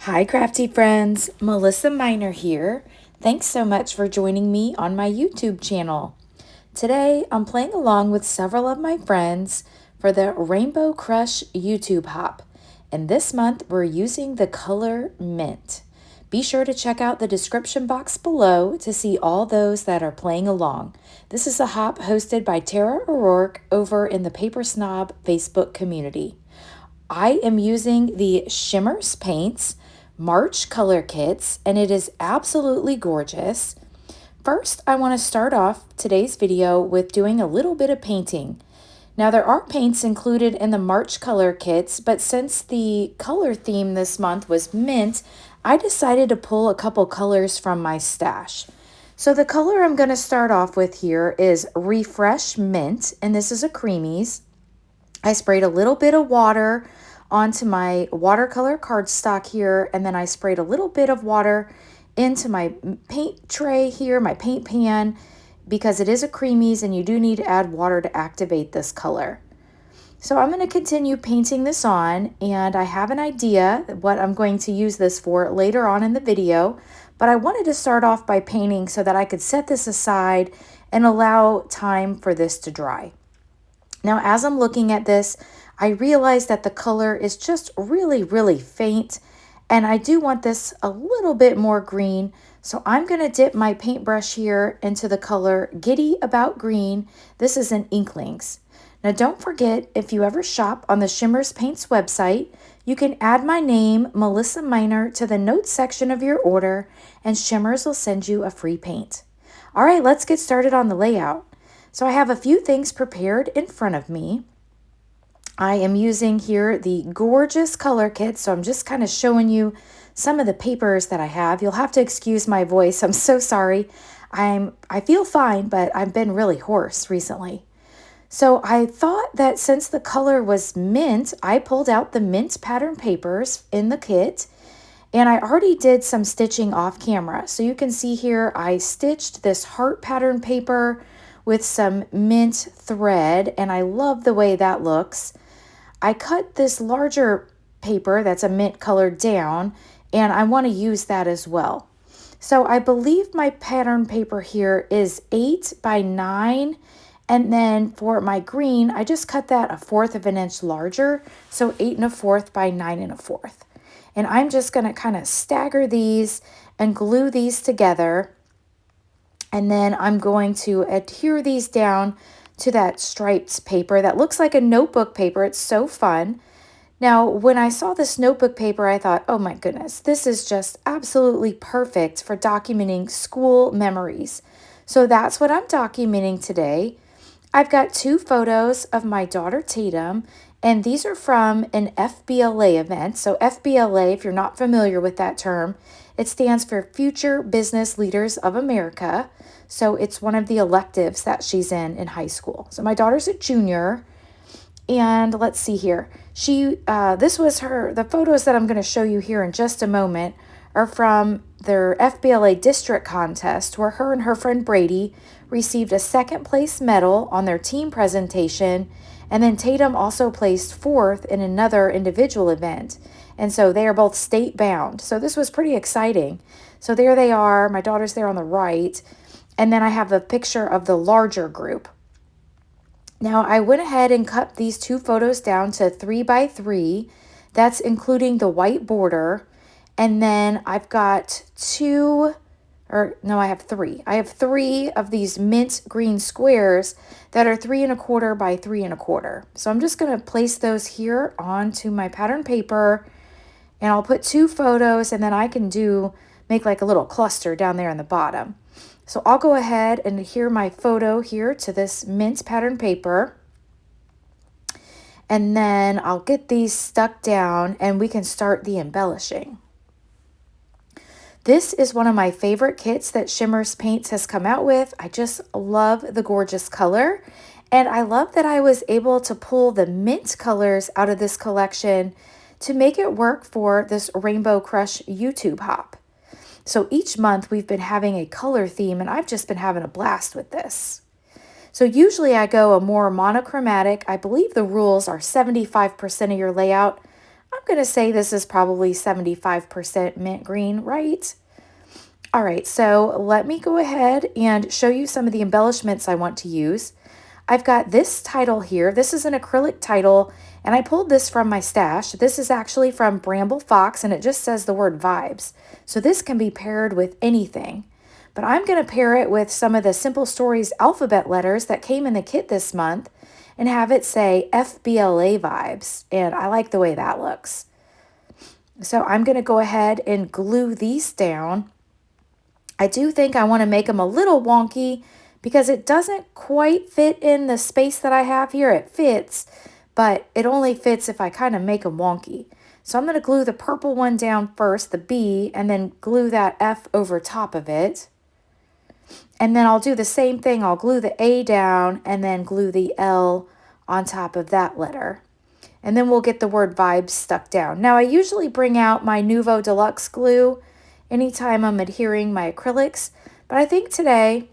Hi, crafty friends. Melissa Minor here. Thanks so much for joining me on my YouTube channel. Today, I'm playing along with several of my friends for the Rainbow Crush YouTube hop. And this month, we're using the color Mint. Be sure to check out the description box below to see all those that are playing along. This is a hop hosted by Tara O'Rourke over in the Paper Snob Facebook community. I am using the Shimmerz Paints March Color Kitz, and it is absolutely gorgeous. First, I want to start off today's video with doing a little bit of painting. Now, there are paints included in the March Color Kitz, but since the color theme this month was mint, I decided to pull a couple colors from my stash. So the color I'm going to start off with here is Refresh Mint, and this is a creamies. I sprayed a little bit of water onto my watercolor cardstock here, and then I sprayed a little bit of water into my paint tray here, my paint pan, because it is a creamies and you do need to add water to activate this color. So I'm going to continue painting this on, and I have an idea what I'm going to use this for later on in the video, but I wanted to start off by painting so that I could set this aside and allow time for this to dry. Now, as I'm looking at this, I realize that the color is just really faint, and I do want this a little bit more green. So I'm going to dip my paintbrush here into the color Giddy About Green. This is in Inklings. Now, don't forget, if you ever shop on the Shimmerz Paints website, you can add my name, Melissa Minor, to the notes section of your order, and Shimmerz will send you a free paint. All right, let's get started on the layout. So I have a few things prepared in front of me. I am using here the gorgeous color kit, so I'm just kind of showing you some of the papers that I have. You'll have to excuse my voice. I'm so sorry. I feel fine, but I've been really hoarse recently. So I thought that since the color was mint, I pulled out the mint pattern papers in the kit, and I already did some stitching off camera. So you can see here I stitched this heart pattern paper with some mint thread, and I love the way that looks. I cut this larger paper that's a mint color down, and I want to use that as well. So I believe my pattern paper here is 8 by 9, and then for my green, I just cut that 1/4 of an inch larger, so 8 1/4 by 9 1/4. And I'm just going to kind of stagger these and glue these together. And then I'm going to adhere these down to that striped paper that looks like a notebook paper. It's so fun. Now, when I saw this notebook paper, I thought, oh my goodness, this is just absolutely perfect for documenting school memories. So that's what I'm documenting today. I've got 2 photos of my daughter Tatum, and these are from an FBLA event. So FBLA, if you're not familiar with that term, it stands for Future Business Leaders of America. So it's one of the electives that she's in high school. So my daughter's a junior, and let's see here. This was the photos that I'm going to show you here in just a moment are from their FBLA district contest, where her and her friend Brady received a 2nd place medal on their team presentation, and then Tatum also placed 4th in another individual event. And so they are both state bound. So this was pretty exciting. So there they are. My daughter's there on the right. And then I have a picture of the larger group. Now I went ahead and cut these 2 photos down to 3 by 3. That's including the white border. And then I've got I have 3. I have 3 of these mint green squares that are 3 1/4 by 3 1/4. So I'm just going to place those here onto my pattern paper, and I'll put 2 photos, and then I can make like a little cluster down there in the bottom. So I'll go ahead and adhere my photo here to this mint pattern paper. And then I'll get these stuck down and we can start the embellishing. This is one of my favorite kits that Shimmerz Paints has come out with. I just love the gorgeous color. And I love that I was able to pull the mint colors out of this collection to make it work for this Rainbow Crush YouTube hop. So each month we've been having a color theme, and I've just been having a blast with this. So usually I go a more monochromatic. I believe the rules are 75% of your layout. I'm going to say this is probably 75% mint green, right? All right, so let me go ahead and show you some of the embellishments I want to use. I've got this title here. This is an acrylic title, and I pulled this from my stash. This is actually from Bramble Fox, and it just says the word vibes. So this can be paired with anything. But I'm going to pair it with some of the Simple Stories alphabet letters that came in the kit this month and have it say FBLA vibes. And I like the way that looks. So I'm going to go ahead and glue these down. I do think I want to make them a little wonky because it doesn't quite fit in the space that I have here. It fits, but it only fits if I kind of make them wonky. So I'm going to glue the purple one down first, the B, and then glue that F over top of it. And then I'll do the same thing. I'll glue the A down and then glue the L on top of that letter. And then we'll get the word vibes stuck down. Now I usually bring out my Nuvo Deluxe glue anytime I'm adhering my acrylics, but I think today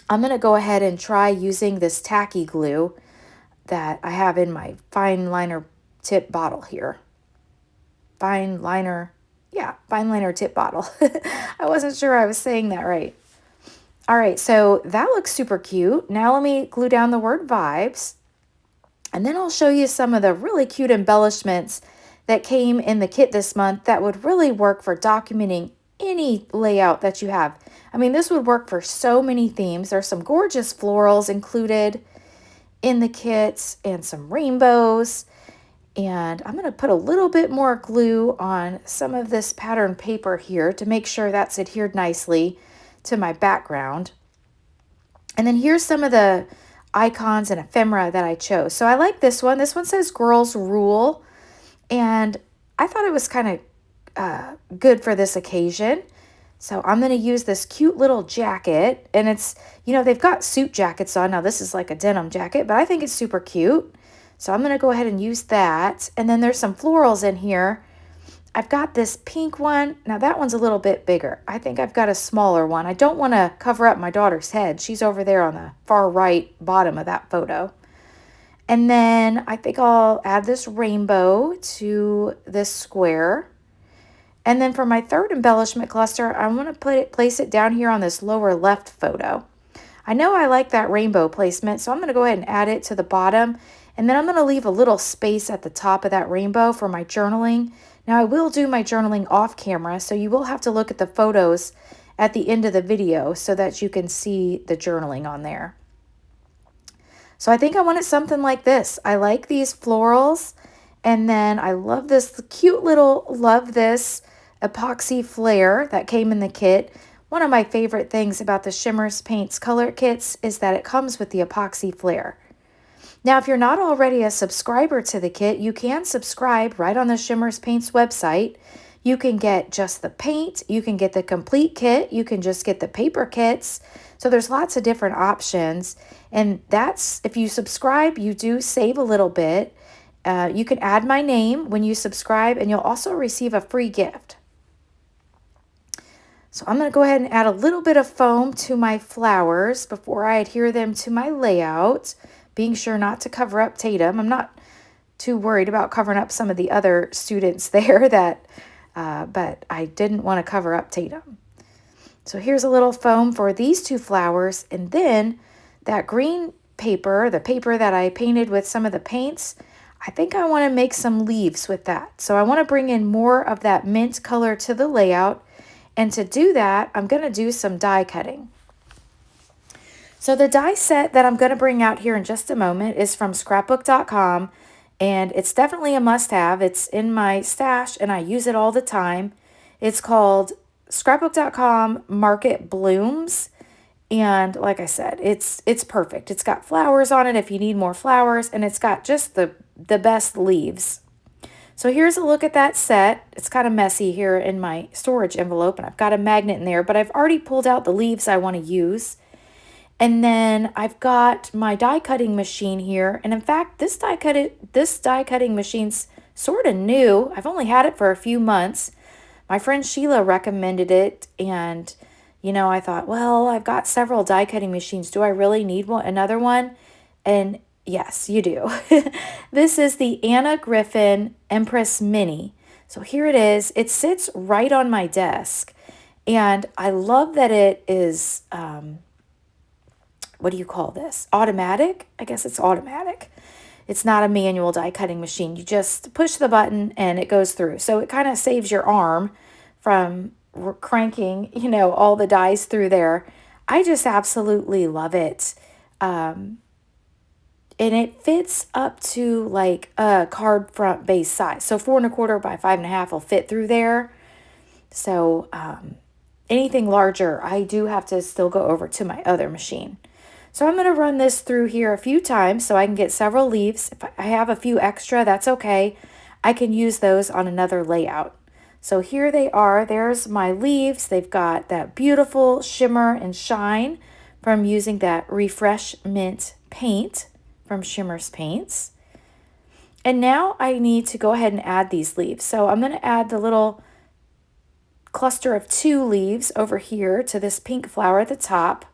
I'm going to go ahead and try using this tacky glue that I have in my fine liner tip bottle here. Fine liner tip bottle. I wasn't sure I was saying that right. All right, so that looks super cute. Now let me glue down the word vibes, and then I'll show you some of the really cute embellishments that came in the kit this month that would really work for documenting any layout that you have. I mean, this would work for so many themes. There's some gorgeous florals included in the kits and some rainbows. And I'm going to put a little bit more glue on some of this pattern paper here to make sure that's adhered nicely to my background. And then here's some of the icons and ephemera that I chose. So I like this one. This one says Girls Rule. And I thought it was kind of good for this occasion. So I'm going to use this cute little jacket. And it's, they've got suit jackets on. Now this is like a denim jacket, but I think it's super cute. So I'm going to go ahead and use that. And then there's some florals in here. I've got this pink one. Now that one's a little bit bigger. I think I've got a smaller one. I don't want to cover up my daughter's head. She's over there on the far right bottom of that photo. And then I think I'll add this rainbow to this square. And then for my third embellishment cluster, I want to place it down here on this lower left photo. I know I like that rainbow placement, so I'm going to go ahead and add it to the bottom. And then I'm going to leave a little space at the top of that rainbow for my journaling. Now I will do my journaling off camera, so you will have to look at the photos at the end of the video so that you can see the journaling on there. So I think I wanted something like this. I like these florals, and then I love this cute little, epoxy flare that came in the kit. One of my favorite things about the Shimmerz Paints Color Kitz is that it comes with the epoxy flare. Now, if you're not already a subscriber to the kit, you can subscribe right on the Shimmerz Paints website. You can get just the paint, you can get the complete kit, you can just get the paper kits. So there's lots of different options. And that's, if you subscribe, you do save a little bit. You can add my name when you subscribe, and you'll also receive a free gift. So I'm going to go ahead and add a little bit of foam to my flowers before I adhere them to my layout, being sure not to cover up Tatum. I'm not too worried about covering up some of the other students there but I didn't want to cover up Tatum. So here's a little foam for these two flowers, and then that green paper, the paper that I painted with some of the paints, I think I want to make some leaves with that. So I want to bring in more of that mint color to the layout, and to do that, I'm going to do some die cutting. So the die set that I'm going to bring out here in just a moment is from scrapbook.com, and it's definitely a must-have. It's in my stash, and I use it all the time. It's called scrapbook.com Market Blooms, and like I said, it's perfect. It's got flowers on it if you need more flowers, and it's got just the best leaves. So here's a look at that set. It's kind of messy here in my storage envelope, and I've got a magnet in there, but I've already pulled out the leaves I want to use. And then I've got my die cutting machine here. And in fact, this die cutting machine's sort of new. I've only had it for a few months. My friend Sheila recommended it, and I thought, well, I've got several die cutting machines. Do I really need another one? And Yes, you do. This is the Anna Griffin Empress Mini. So here it is. It sits right on my desk. And I love that it is, what do you call this? Automatic? I guess it's automatic. It's not a manual die cutting machine. You just push the button and it goes through. So it kind of saves your arm from cranking, all the dies through there. I just absolutely love it. And it fits up to like a card front base size. So 4¼ by 5½ will fit through there. So anything larger, I do have to still go over to my other machine. So I'm going to run this through here a few times so I can get several leaves. If I have a few extra, that's okay. I can use those on another layout. So here they are. There's my leaves. They've got that beautiful shimmer and shine from using that Refresh Mint paint from Shimmerz Paints. And now I need to go ahead and add these leaves. So I'm going to add the little cluster of 2 leaves over here to this pink flower at the top.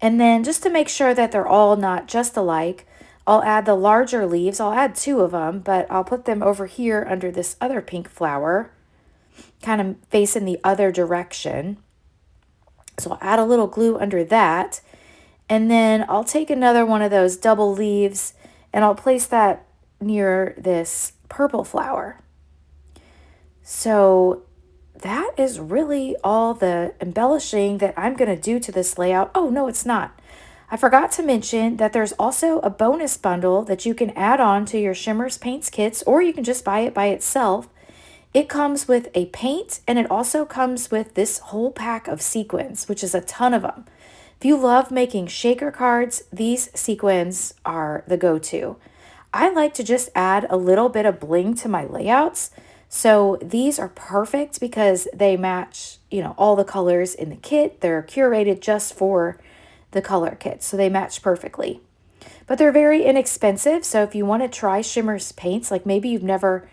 And then just to make sure that they're all not just alike, I'll add the larger leaves. I'll add 2 of them, but I'll put them over here under this other pink flower, kind of facing the other direction. So I'll add a little glue under that. And then I'll take another one of those double leaves and I'll place that near this purple flower. So that is really all the embellishing that I'm going to do to this layout. Oh, no, it's not. I forgot to mention that there's also a bonus bundle that you can add on to your Shimmerz Paints kits, or you can just buy it by itself. It comes with a paint, and it also comes with this whole pack of sequins, which is a ton of them. If you love making shaker cards, these sequins are the go-to. I like to just add a little bit of bling to my layouts. So these are perfect because they match, all the colors in the kit. They're curated just for the color kit, so they match perfectly. But they're very inexpensive, so if you want to try Shimmerz Paints, like maybe you've never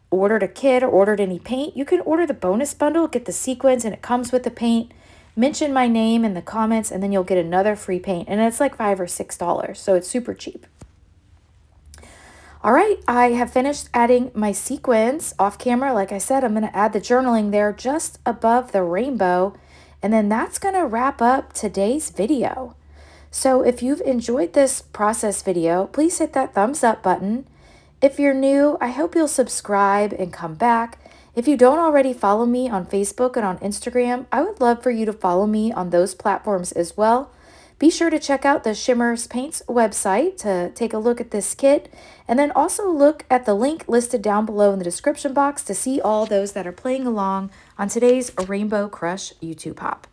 ordered a kit or ordered any paint, you can order the bonus bundle, get the sequins, and it comes with the paint. Mention my name in the comments, and then you'll get another free paint. And it's like $5 or $6, so it's super cheap. All right, I have finished adding my sequins off camera. Like I said, I'm going to add the journaling there just above the rainbow. And then that's going to wrap up today's video. So if you've enjoyed this process video, please hit that thumbs up button. If you're new, I hope you'll subscribe and come back. If you don't already follow me on Facebook and on Instagram, I would love for you to follow me on those platforms as well. Be sure to check out the Shimmerz Paints website to take a look at this kit, and then also look at the link listed down below in the description box to see all those that are playing along on today's Rainbow Crush YouTube hop.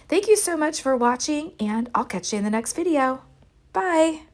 Thank you so much for watching, and I'll catch you in the next video. Bye!